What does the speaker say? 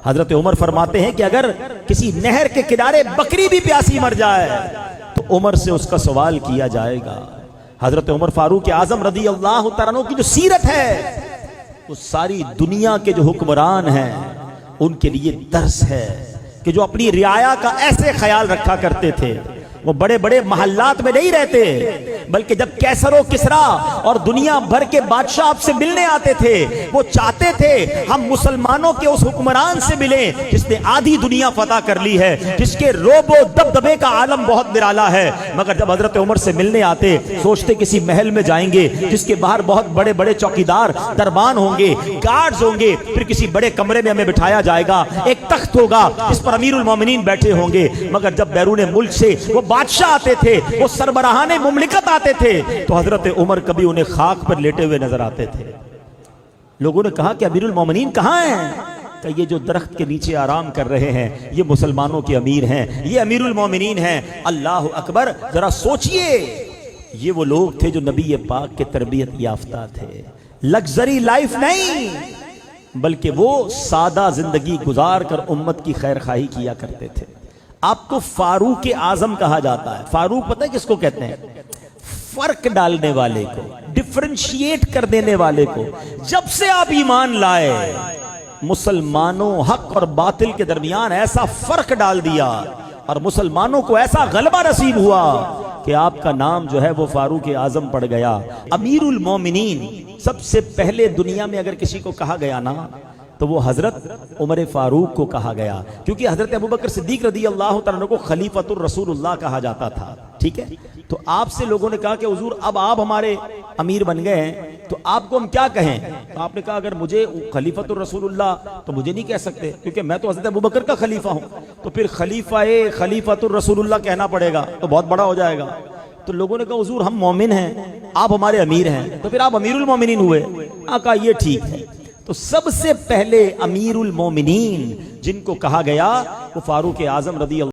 حضرت عمر فرماتے ہیں کہ اگر کسی نہر کے کنارے بکری بھی پیاسی مر جائے تو عمر سے اس کا سوال کیا جائے گا۔ حضرت عمر فاروق اعظم رضی اللہ تعالیٰ عنہ کی جو سیرت ہے وہ ساری دنیا کے جو حکمران ہیں ان کے لیے درس ہے کہ جو اپنی رعایا کا ایسے خیال رکھا کرتے تھے۔ وہ بڑے بڑے محلات میں نہیں رہتے، بلکہ جب کیسر و کسرا اور دنیا بھر کے بادشاہ آپ سے ملنے آتے تھے وہ چاہتے تھے ہم مسلمانوں کے اس حکمران سے ملیں جس نے آدھی دنیا فتح کر لی ہے، جس کے روب و دبدبے کا عالم بہت نرالا ہے۔ مگر جب حضرت عمر سے ملنے آتے سوچتے کسی محل میں جائیں گے جس کے باہر بہت بڑے بڑے چوکیدار دربان ہوں گے، گارڈز ہوں گے، پھر کسی بڑے کمرے میں ہمیں بٹھایا جائے گا، ایک تخت ہوگا جس پر امیر المومنین بیٹھے ہوں گے۔ مگر جب بیرون ملک سے وہ بادشاہ آتے تھے، وہ سربراہان مملکت آتے تھے تو حضرت عمر کبھی انہیں خاک پر لیٹے ہوئے نظر آتے تھے۔ لوگوں نے کہا کہ امیر المومنین کہاں ہیں؟ کہ یہ جو درخت کے نیچے آرام کر رہے ہیں یہ مسلمانوں کے امیر ہیں، یہ امیر المومنین ہیں۔ اللہ اکبر، ذرا سوچئے یہ وہ لوگ تھے جو نبی پاک کے تربیت یافتہ تھے، لگزری لائف نہیں بلکہ وہ سادہ زندگی گزار کر امت کی خیر خواہی کیا کرتے تھے۔ آپ کو فاروق اعظم کہا جاتا ہے۔ فاروق پتہ ہے کس کو کہتے ہیں؟ فرق ڈالنے والے کو، ڈفرینشیٹ کر دینے والے کو۔ جب سے آپ ایمان لائے مسلمانوں حق اور باطل کے درمیان ایسا فرق ڈال دیا اور مسلمانوں کو ایسا غلبہ نصیب ہوا کہ آپ کا نام جو ہے وہ فاروق اعظم پڑ گیا۔ امیر المومنین سب سے پہلے دنیا میں اگر کسی کو کہا گیا نا تو وہ حضرت عمر فاروق کو کہا گیا، کیونکہ حضرت ابوبکر صدیق رضی اللہ تعالیٰ عنہ کو خلیفۃ الرسول اللہ کہا جاتا تھا، ٹھیک ہے؟ تو آپ سے لوگوں نے کہا کہ حضور اب آپ ہمارے امیر بن گئے ہیں تو آپ کو ہم کیا کہیں؟ تو آپ نے کہا اگر مجھے خلیفۃ الرسول اللہ تو مجھے نہیں کہہ سکتے کیونکہ میں تو حضرت ابوبکر کا خلیفہ ہوں، تو پھر خلیفۃ الرسول اللہ کہنا پڑے گا تو بہت بڑا ہو جائے گا۔ تو لوگوں نے کہا حضور ہم مومن ہیں، آپ ہمارے امیر ہیں، تو پھر آپ امیر المومنین ہوئے۔ کہا یہ ٹھیک ہے۔ تو سب سے پہلے امیر المومنین جن کو کہا گیا وہ فاروق اعظم رضی اللہ